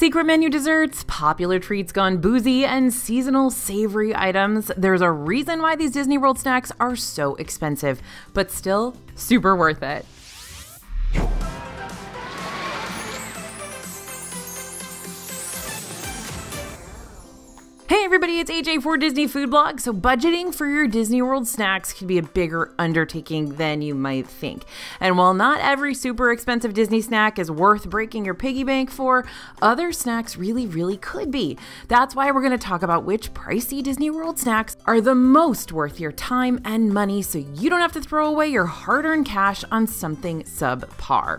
Secret menu desserts, popular treats gone boozy, and seasonal savory items. There's a reason why these Disney World snacks are so expensive, but still super worth it. Hey everybody, it's AJ for Disney Food Blog. So budgeting for your Disney World snacks can be a bigger undertaking than you might think. And while not every super expensive Disney snack is worth breaking your piggy bank for, other snacks really could be. That's why we're going to talk about which pricey Disney World snacks are the most worth your time and money so you don't have to throw away your hard-earned cash on something subpar.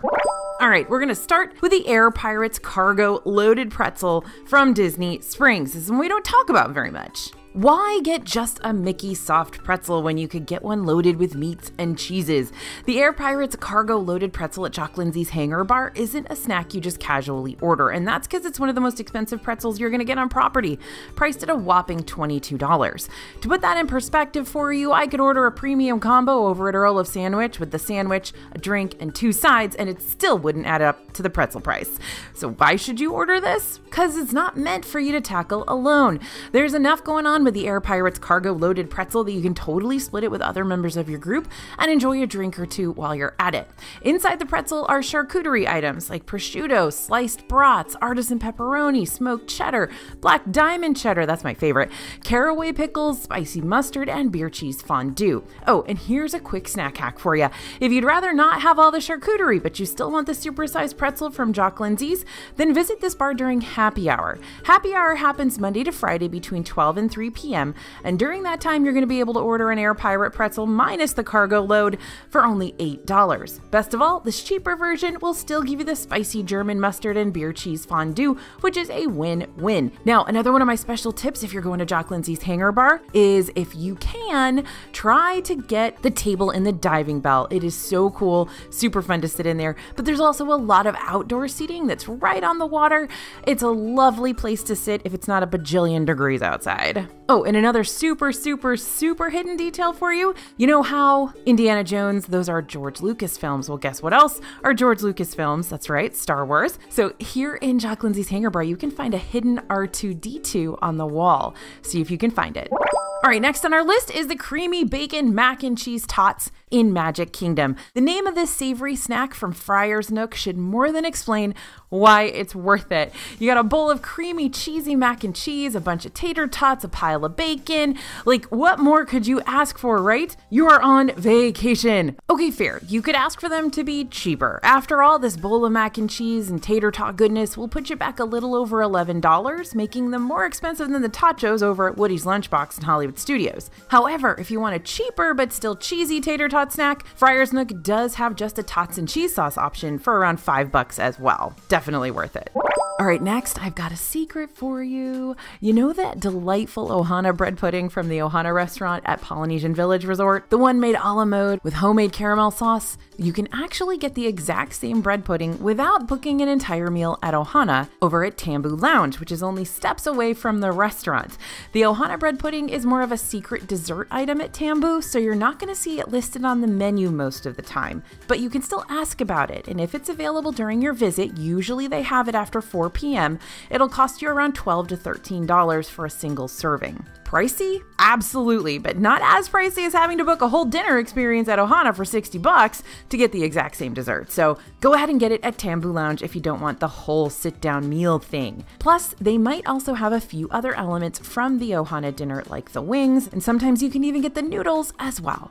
All right, we're going to start with the Air Pirates Cargo Loaded Pretzel from Disney Springs. This is one we don't talk about very much. Why get just a Mickey soft pretzel when you could get one loaded with meats and cheeses? The Air Pirates Cargo Loaded Pretzel at Jock Lindsey's Hangar Bar isn't a snack you just casually order, and that's because it's one of the most expensive pretzels you're going to get on property, priced at a whopping $22. To put that in perspective for you, I could order a premium combo over at Earl of Sandwich with the sandwich, a drink, and 2 sides, and it still wouldn't add up to the pretzel price. So why should you order this? Because it's not meant for you to tackle alone. There's enough going on with the Air Pirates Cargo Loaded Pretzel that you can totally split it with other members of your group and enjoy a drink or two while you're at it. Inside the pretzel are charcuterie items like prosciutto, sliced brats, artisan pepperoni, smoked cheddar, black diamond cheddar, that's my favorite, caraway pickles, spicy mustard, and beer cheese fondue. Oh, and here's a quick snack hack for you. If you'd rather not have all the charcuterie, but you still want the supersized pretzel from Jock Lindsey's, then visit this bar during happy hour. Happy hour happens Monday to Friday between 12 and 3 p.m. And during that time, you're going to be able to order an Air Pirate pretzel minus the cargo load for only $8. Best of all, this cheaper version will still give you the spicy German mustard and beer cheese fondue, which is a win-win. Now, another one of my special tips if you're going to Jock Lindsey's Hangar Bar is if you can, try to get the table in the diving bell. It is so cool, super fun to sit in there, but there's also a lot of outdoor seating that's right on the water. It's a lovely place to sit if it's not a bajillion degrees outside. Oh, and another super hidden detail for you. You know how Indiana Jones, those are George Lucas films. Well, guess what else are George Lucas films? That's right, Star Wars. So here in Jock Lindsey's Hangar Bar, you can find a hidden R2-D2 on the wall. See if you can find it. All right, next on our list is the Creamy Bacon Mac and Cheese Tots in Magic Kingdom. The name of this savory snack from Friar's Nook should more than explain why it's worth it. You got a bowl of creamy, cheesy mac and cheese, a bunch of tater tots, a pile of bacon. Like, what more could you ask for, right? You are on vacation. Okay, fair. You could ask for them to be cheaper. After all, this bowl of mac and cheese and tater tot goodness will put you back a little over $11, making them more expensive than the tachos over at Woody's Lunchbox in Hollywood Studios. However, if you want a cheaper but still cheesy tater tot snack, Friar's Nook does have just a tots and cheese sauce option for around $5 as well. Definitely worth it. All right, next, I've got a secret for you. You know that delightful Ohana bread pudding from the Ohana restaurant at Polynesian Village Resort? The one made a la mode with homemade caramel sauce? You can actually get the exact same bread pudding without booking an entire meal at Ohana over at Tambu Lounge, which is only steps away from the restaurant. The Ohana bread pudding is more of a secret dessert item at Tambu, so you're not going to see it listed on the menu most of the time. But you can still ask about it, and if it's available during your visit, usually they have it after 4 p.m., it'll cost you around $12 to $13 for a single serving. Pricey? Absolutely, but not as pricey as having to book a whole dinner experience at Ohana for $60 to get the exact same dessert. So go ahead and get it at Tambu Lounge if you don't want the whole sit-down meal thing. Plus, they might also have a few other elements from the Ohana dinner like the wings, and sometimes you can even get the noodles as well.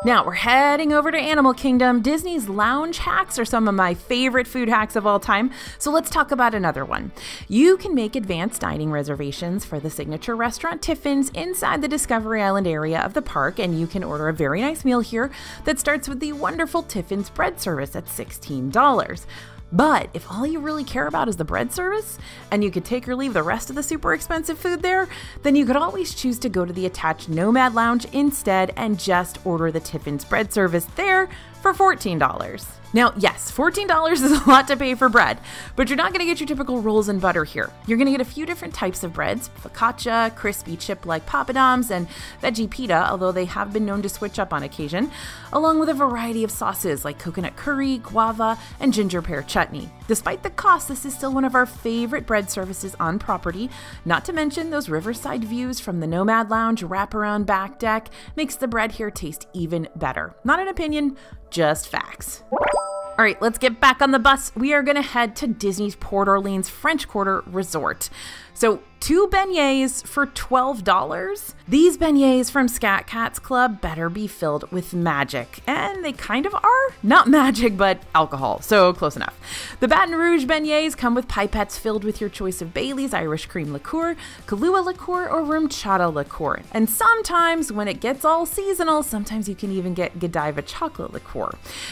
Now we're heading over to Animal Kingdom. Disney's lounge hacks are some of my favorite food hacks of all time, so let's talk about another one. You can make advanced dining reservations for the signature restaurant Tiffin's inside the Discovery Island area of the park, and you can order a very nice meal here that starts with the wonderful Tiffin's bread service at $16. But if all you really care about is the bread service, and you could take or leave the rest of the super expensive food there, then you could always choose to go to the attached Nomad Lounge instead and just order the Tiffin's bread service there for $14. Now, yes, $14 is a lot to pay for bread, but you're not going to get your typical rolls and butter here. You're going to get a few different types of breads, focaccia, crispy chip like papadums, and veggie pita, although they have been known to switch up on occasion, along with a variety of sauces like coconut curry, guava, and ginger pear chutney. Despite the cost, this is still one of our favorite bread services on property. Not to mention those riverside views from the Nomad Lounge wraparound back deck makes the bread here taste even better. Not an opinion, just facts. All right, let's get back on the bus. We are going to head to Disney's Port Orleans French Quarter Resort. So 2 beignets for $12. These beignets from Scat Cats Club better be filled with magic. And they kind of are. Not magic, but alcohol. So close enough. The Baton Rouge beignets come with pipettes filled with your choice of Bailey's Irish Cream Liqueur, Kahlua Liqueur, or Rum Chata Liqueur. And sometimes, when it gets all seasonal, sometimes you can even get Godiva Chocolate Liqueur.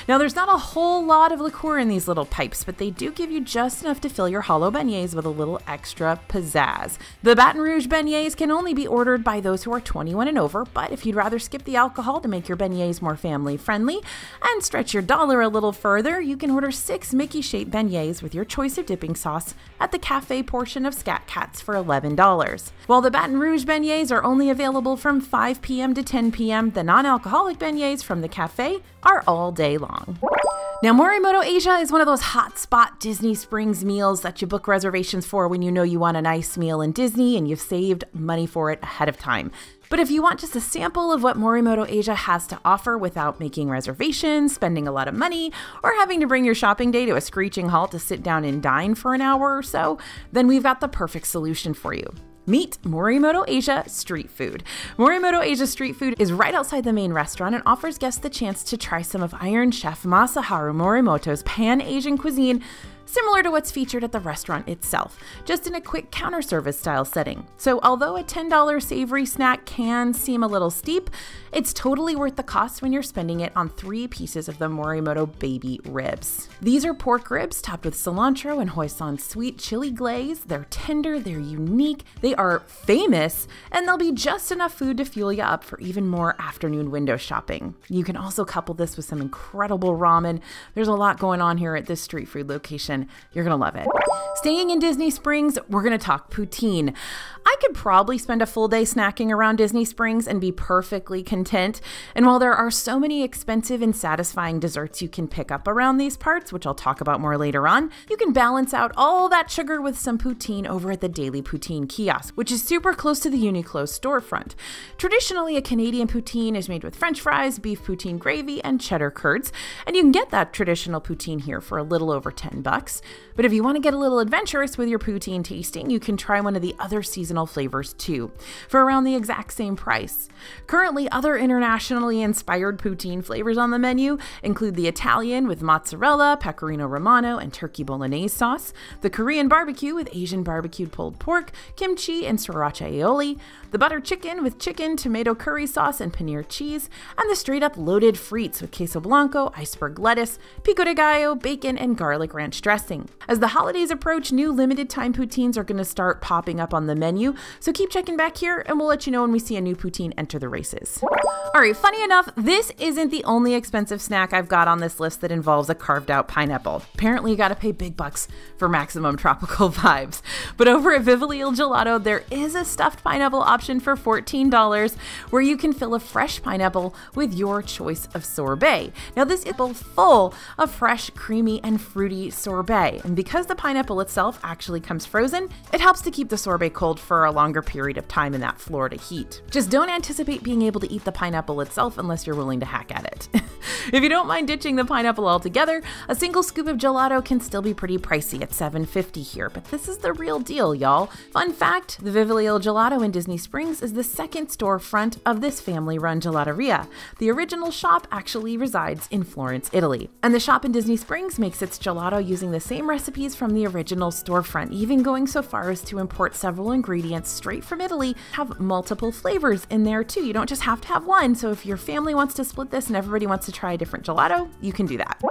Now, there's not a whole lot of liqueur in these little pipes, but they do give you just enough to fill your hollow beignets with a little extra pizzazz. The Baton Rouge beignets can only be ordered by those who are 21 and over, but if you'd rather skip the alcohol to make your beignets more family friendly and stretch your dollar a little further, you can order 6 Mickey-shaped beignets with your choice of dipping sauce at the cafe portion of Scat Cats for $11. While the Baton Rouge beignets are only available from 5 p.m. to 10 p.m., the non-alcoholic beignets from the cafe are all day long. Now, Morimoto Asia is one of those hotspot Disney Springs meals that you book reservations for when you know you want a nice meal in Disney and you've saved money for it ahead of time. But if you want just a sample of what Morimoto Asia has to offer without making reservations, spending a lot of money, or having to bring your shopping day to a screeching halt to sit down and dine for an hour or so, then we've got the perfect solution for you. Meet Morimoto Asia Street Food. Morimoto Asia Street Food is right outside the main restaurant and offers guests the chance to try some of Iron Chef Masaharu Morimoto's Pan-Asian cuisine, similar to what's featured at the restaurant itself, just in a quick counter service style setting. So although a $10 savory snack can seem a little steep, it's totally worth the cost when you're spending it on 3 pieces of the Morimoto baby ribs. These are pork ribs topped with cilantro and hoisin sweet chili glaze. They're tender, they're unique, they are famous, and there'll be just enough food to fuel you up for even more afternoon window shopping. You can also couple this with some incredible ramen. There's a lot going on here at this street food location. You're gonna love it. Staying in Disney Springs, we're gonna talk poutine. I could probably spend a full day snacking around Disney Springs and be perfectly content. And while there are so many expensive and satisfying desserts you can pick up around these parts, which I'll talk about more later on, you can balance out all that sugar with some poutine over at the Daily Poutine Kiosk, which is super close to the Uniqlo storefront. Traditionally, a Canadian poutine is made with French fries, beef poutine gravy, and cheddar curds, and you can get that traditional poutine here for a little over $10. But if you want to get a little adventurous with your poutine tasting, you can try one of the other seasonal flavors too, for around the exact same price. Currently, other internationally inspired poutine flavors on the menu include the Italian with mozzarella, pecorino romano, and turkey bolognese sauce, the Korean barbecue with Asian barbecued pulled pork, kimchi, and sriracha aioli, the butter chicken with chicken, tomato curry sauce, and paneer cheese, and the straight-up loaded frites with queso blanco, iceberg lettuce, pico de gallo, bacon, and garlic ranch dressing. As the holidays approach, new limited-time poutines are going to start popping up on the menu, so keep checking back here and we'll let you know when we see a new poutine enter the races. Alright, funny enough, this isn't the only expensive snack I've got on this list that involves a carved out pineapple. Apparently you gotta pay big bucks for maximum tropical vibes. But over at Vivali Il Gelato, there is a stuffed pineapple option for $14 where you can fill a fresh pineapple with your choice of sorbet. Now this is both full of fresh, creamy, and fruity sorbet. And because the pineapple itself actually comes frozen, it helps to keep the sorbet cold for a longer period of time in that Florida heat. Just don't anticipate being able to eat the pineapple itself unless you're willing to hack at it. If you don't mind ditching the pineapple altogether, a single scoop of gelato can still be pretty pricey at $7.50 here, but this is the real deal, y'all. Fun fact, the Vivali Il Gelato in Disney Springs is the second storefront of this family-run gelateria. The original shop actually resides in Florence, Italy. And the shop in Disney Springs makes its gelato using the same recipes from the original storefront, even going so far as to import several ingredients straight from Italy, have multiple flavors in there too. You don't just have to have one, so if your family wants to split this and everybody wants to try a different gelato, you can do that.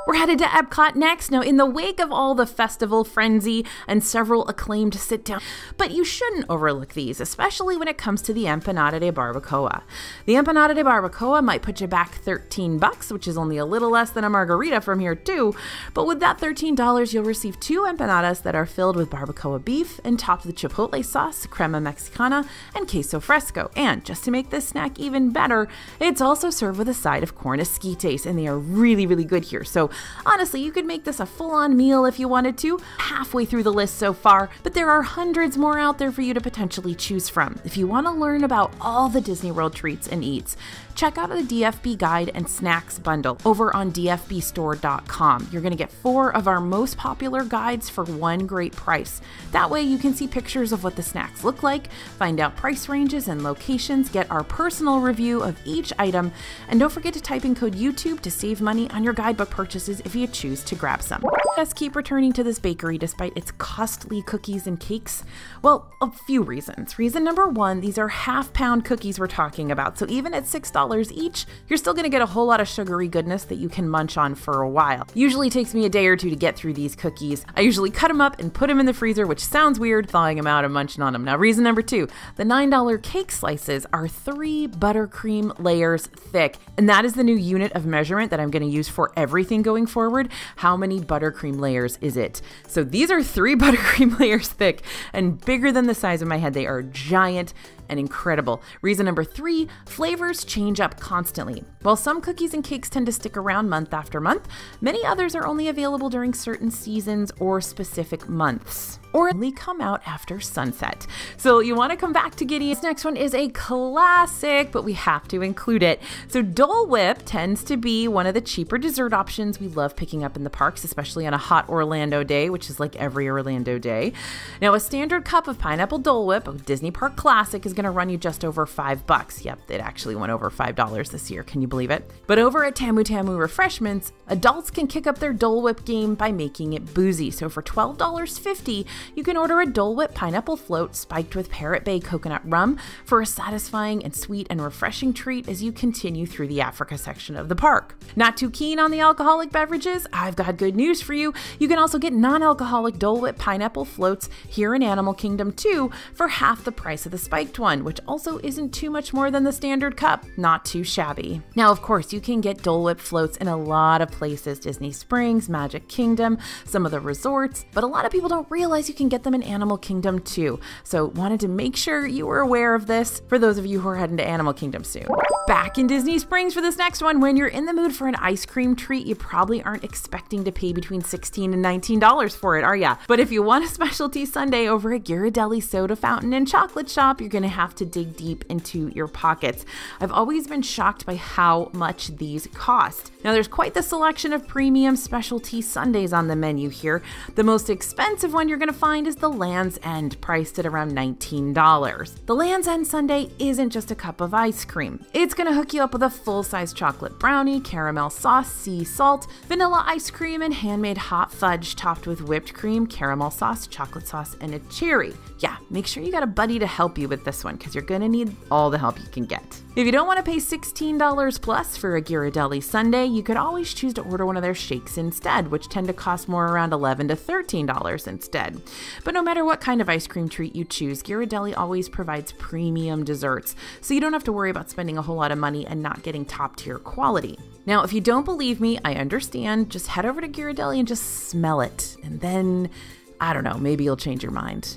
We're headed to Epcot next. Now, in the wake of all the festival frenzy and several acclaimed sit-down, but you shouldn't overlook these, especially when it comes to the Empanada de Barbacoa. The Empanada de Barbacoa might put you back $13, which is only a little less than a margarita from here too, but with that $13, you'll receive 2 empanadas that are filled with barbacoa beef and topped with chipotle sauce, crema mexicana, and queso fresco. And just to make this snack even better, it's also served with a side of corn esquites, and they are really, really good here. So honestly, you could make this a full-on meal if you wanted to. Halfway through the list so far, but there are hundreds more out there for you to potentially choose from. If you want to learn about all the Disney World treats and eats, check out the DFB Guide and Snacks Bundle over on dfbstore.com. You're going to get 4 of our most popular guides for one great price. That way you can see pictures of what the snacks look like, find out price ranges and locations, get our personal review of each item, and don't forget to type in code YouTube to save money on your guidebook purchases if you choose to grab some. Let's keep returning to this bakery despite its costly cookies and cakes. Well, a few reasons. Reason number 1, these are half-pound cookies we're talking about, so even at $6 each, you're still going to get a whole lot of sugary goodness that you can munch on for a while. Usually takes me a day or 2 to get through these cookies. I usually cut them up and put them in the freezer, which sounds weird, thawing them out and munching on them. Now, reason number 2, the $9 cake slices are 3 buttercream layers thick, and that is the new unit of measurement that I'm going to use for everything going forward. How many buttercream layers is it? So these are 3 buttercream layers thick and bigger than the size of my head. They are giant and incredible. Reason number 3, flavors change up constantly. While some cookies and cakes tend to stick around month after month, many others are only available during certain seasons or specific months, or only come out after sunset. So you want to come back to Giddy. This next one is a classic, but we have to include it. So Dole Whip tends to be one of the cheaper dessert options we love picking up in the parks, especially on a hot Orlando day, which is like every Orlando day. Now, a standard cup of pineapple Dole Whip, a Disney Park classic, is going to run you just over $5. Yep, it actually went over $5 this year. Can you believe it? But over at Tamu Tamu Refreshments, adults can kick up their Dole Whip game by making it boozy. So for $12.50, you can order a Dole Whip pineapple float spiked with Parrot Bay coconut rum for a satisfying and sweet and refreshing treat as you continue through the Africa section of the park. Not too keen on the alcoholic beverages? I've got good news for you. You can also get non-alcoholic Dole Whip pineapple floats here in Animal Kingdom too for half the price of the spiked one, which also isn't too much more than the standard cup. Not too shabby. Now, of course, you can get Dole Whip floats in a lot of places, Disney Springs, Magic Kingdom, some of the resorts, but a lot of people don't realize you can get them in Animal Kingdom too. So wanted to make sure you were aware of this for those of you who are heading to Animal Kingdom soon. Back in Disney Springs for this next one, when you're in the mood for an ice cream treat, you probably aren't expecting to pay between $16 and $19 for it, are ya? But if you want a specialty sundae over at Ghirardelli Soda Fountain and Chocolate Shop, you're going to have to dig deep into your pockets. I've always been shocked by how much these cost. Now, there's quite the selection of premium specialty sundaes on the menu here. The most expensive one you're going to find is the Land's End, priced at around $19. The Land's End sundae isn't just a cup of ice cream. It's going to hook you up with a full-size chocolate brownie, caramel sauce, sea salt, vanilla ice cream, and handmade hot fudge topped with whipped cream, caramel sauce, chocolate sauce, and a cherry. Yeah, make sure you got a buddy to help you with this one because you're going to need all the help you can get. If you don't want to pay $16 plus for a Ghirardelli sundae, you could always choose to order one of their shakes instead, which tend to cost more around $11 to $13 instead. But no matter what kind of ice cream treat you choose, Ghirardelli always provides premium desserts, so you don't have to worry about spending a whole lot of money and not getting top tier quality. Now, if you don't believe me, I understand. Just head over to Ghirardelli and just smell it. And then, I don't know, maybe you'll change your mind.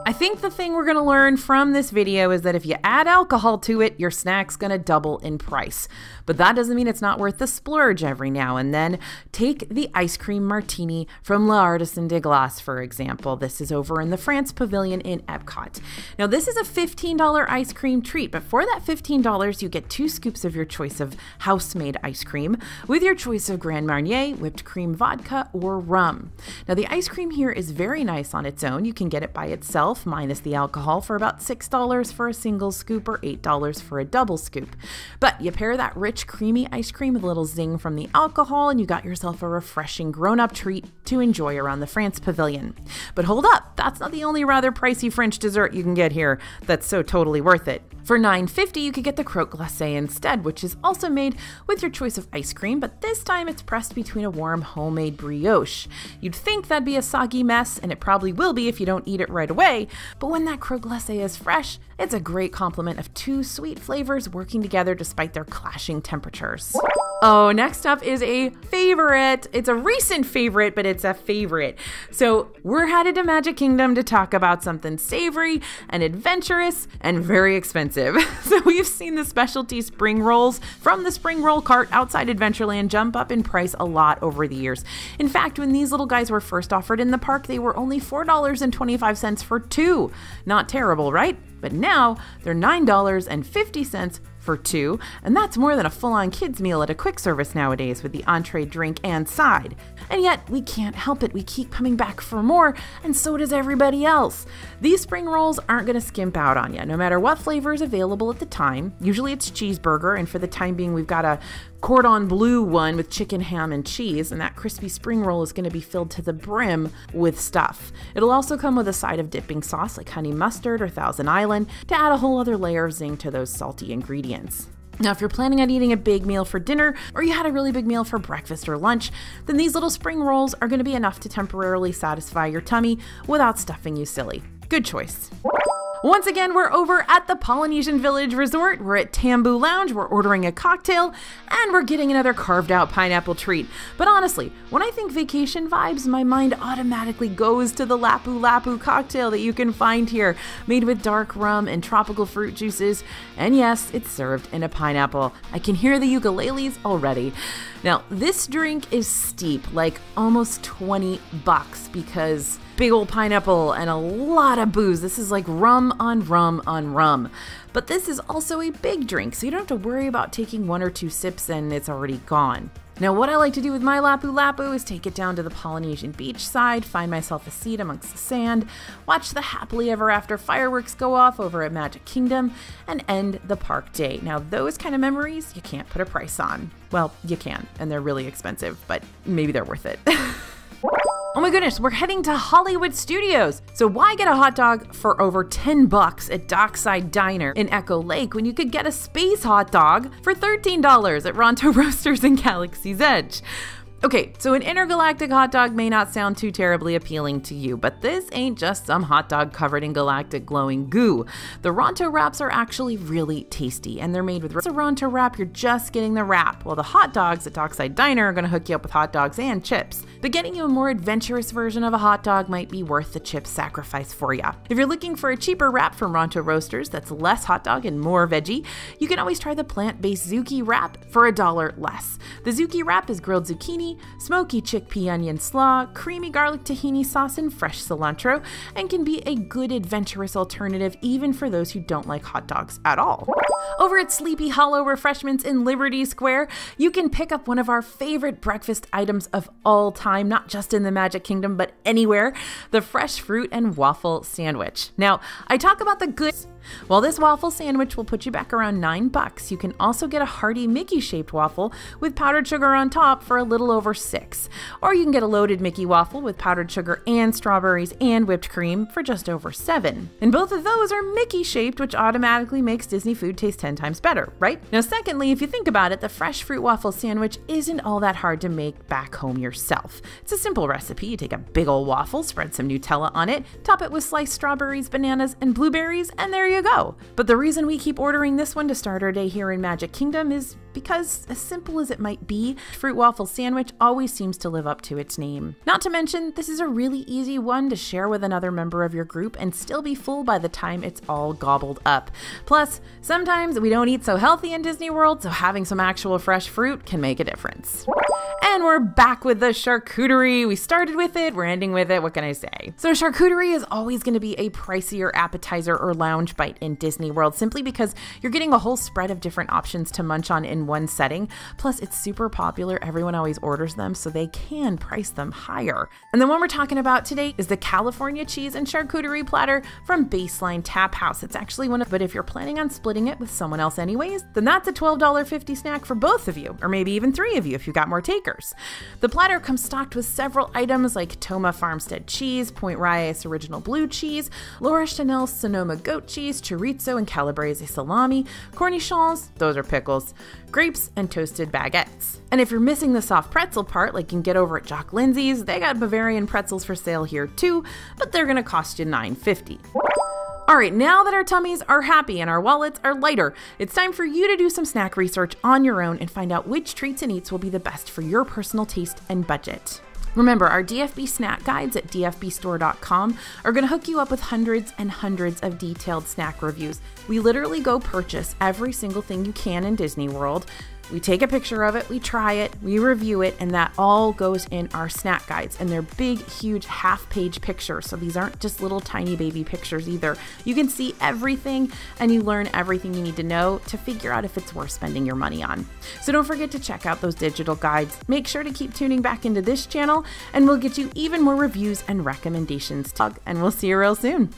I think the thing we're going to learn from this video is that if you add alcohol to it, your snack's going to double in price. But that doesn't mean it's not worth the splurge every now and then. Take the ice cream martini from L'Artisan de Glace, for example. This is over in the France Pavilion in Epcot. Now, this is a $15 ice cream treat, but for that $15, you get 2 scoops of your choice of house-made ice cream with your choice of Grand Marnier, whipped cream vodka, or rum. Now, the ice cream here is very nice on its own. You can get it by itself, minus the alcohol, for about $6 for a single scoop or $8 for a double scoop. But you pair that rich, creamy ice cream with a little zing from the alcohol, and you got yourself a refreshing grown-up treat to enjoy around the France Pavilion. But hold up, that's not the only rather pricey French dessert you can get here that's so totally worth it. For $9.50, you could get the croque glacé instead, which is also made with your choice of ice cream, but this time it's pressed between a warm homemade brioche. You'd think that'd be a soggy mess, and it probably will be if you don't eat it right away, but when that croque glacé is fresh, it's a great complement of 2 sweet flavors working together despite their clashing temperatures. Oh, next up is a favorite. It's a recent favorite, but it's a favorite. So we're headed to Magic Kingdom to talk about something savory and adventurous and very expensive. So we've seen the specialty spring rolls from the spring roll cart outside Adventureland jump up in price a lot over the years. In fact, when these little guys were first offered in the park, they were only $4.25 for two. Not terrible, right? But now they're $9.50 for two, and that's more than a full-on kids meal at a quick service nowadays with the entree, drink, and side. And yet, we can't help it. We keep coming back for more, and so does everybody else. These spring rolls aren't going to skimp out on you, no matter what flavor is available at the time. Usually it's cheeseburger, and for the time being, we've got a cordon bleu one with chicken, ham, and cheese, and that crispy spring roll is going to be filled to the brim with stuff. It'll also come with a side of dipping sauce like honey mustard or Thousand Island to add a whole other layer of zing to those salty ingredients. Now, if you're planning on eating a big meal for dinner, or you had a really big meal for breakfast or lunch, then these little spring rolls are going to be enough to temporarily satisfy your tummy without stuffing you silly. Good choice. Once again, we're over at the Polynesian Village Resort. We're at Tambu Lounge, we're ordering a cocktail, and we're getting another carved out pineapple treat. But honestly, when I think vacation vibes, my mind automatically goes to the Lapu Lapu cocktail that you can find here, made with dark rum and tropical fruit juices. And yes, it's served in a pineapple. I can hear the ukuleles already. Now, this drink is steep, like almost $20, because big old pineapple and a lot of booze. This is like rum on rum on rum. But this is also a big drink, so you don't have to worry about taking one or two sips and it's already gone. Now, what I like to do with my Lapu Lapu is take it down to the Polynesian beach side, find myself a seat amongst the sand, watch the happily ever after fireworks go off over at Magic Kingdom, and end the park day. Now, those kind of memories you can't put a price on. Well, you can, and they're really expensive, but maybe they're worth it. Oh my goodness, we're heading to Hollywood Studios. So why get a hot dog for over $10 at Dockside Diner in Echo Lake when you could get a space hot dog for $13 at Ronto Roasters in Galaxy's Edge? Okay, so an intergalactic hot dog may not sound too terribly appealing to you, but this ain't just some hot dog covered in galactic glowing goo. The Ronto wraps are actually really tasty, and they're made with a Ronto wrap. You're just getting the wrap, while the hot dogs at Dockside Diner are going to hook you up with hot dogs and chips. But getting you a more adventurous version of a hot dog might be worth the chip sacrifice for ya. If you're looking for a cheaper wrap from Ronto Roasters that's less hot dog and more veggie, you can always try the plant-based Zuki wrap for $1 less. The Zuki wrap is grilled zucchini, smoky chickpea onion slaw, creamy garlic tahini sauce, and fresh cilantro, and can be a good adventurous alternative even for those who don't like hot dogs at all. Over at Sleepy Hollow Refreshments in Liberty Square, you can pick up one of our favorite breakfast items of all time, not just in the Magic Kingdom, but anywhere, the fresh fruit and waffle sandwich. Now, I talk about the goods. While this waffle sandwich will put you back around $9, you can also get a hearty Mickey-shaped waffle with powdered sugar on top for a little over $6. Or you can get a loaded Mickey waffle with powdered sugar and strawberries and whipped cream for just over $7. And both of those are Mickey-shaped, which automatically makes Disney food taste 10 times better, right? Now, secondly, if you think about it, the fresh fruit waffle sandwich isn't all that hard to make back home yourself. It's a simple recipe. You take a big old waffle, spread some Nutella on it, top it with sliced strawberries, bananas, and blueberries, and there you go. But the reason we keep ordering this one to start our day here in Magic Kingdom is because, as simple as it might be, fruit waffle sandwich always seems to live up to its name. Not to mention, this is a really easy one to share with another member of your group and still be full by the time it's all gobbled up. Plus, sometimes we don't eat so healthy in Disney World, so having some actual fresh fruit can make a difference. And we're back with the charcuterie. We started with it, we're ending with it, what can I say? So charcuterie is always going to be a pricier appetizer or lounge bite in Disney World, simply because you're getting a whole spread of different options to munch on in one setting. Plus, it's super popular. Everyone always orders them, so they can price them higher. And the one we're talking about today is the California cheese and charcuterie platter from Baseline Tap House. It's actually one of, but if you're planning on splitting it with someone else anyways, then that's a $12.50 snack for both of you, or maybe even 3 of you if you got more takers. The platter comes stocked with several items like Toma Farmstead cheese, Point Reyes original blue cheese, Laura Chanel Sonoma goat cheese, chorizo and calabrese salami, cornichons, those are pickles, grapes, and toasted baguettes. And if you're missing the soft pretzel part, like you can get over at Jock Lindsay's, they got Bavarian pretzels for sale here too, but they're gonna cost you $9.50. All right, now that our tummies are happy and our wallets are lighter, it's time for you to do some snack research on your own and find out which treats and eats will be the best for your personal taste and budget. Remember, our DFB snack guides at dfbstore.com are going to hook you up with hundreds and hundreds of detailed snack reviews. We literally go purchase every single thing you can in Disney World. We take a picture of it, we try it, we review it, and that all goes in our snack guides. And they're big, huge half-page pictures. So these aren't just little tiny baby pictures either. You can see everything and you learn everything you need to know to figure out if it's worth spending your money on. So don't forget to check out those digital guides. Make sure to keep tuning back into this channel and we'll get you even more reviews and recommendations. And we'll see you real soon.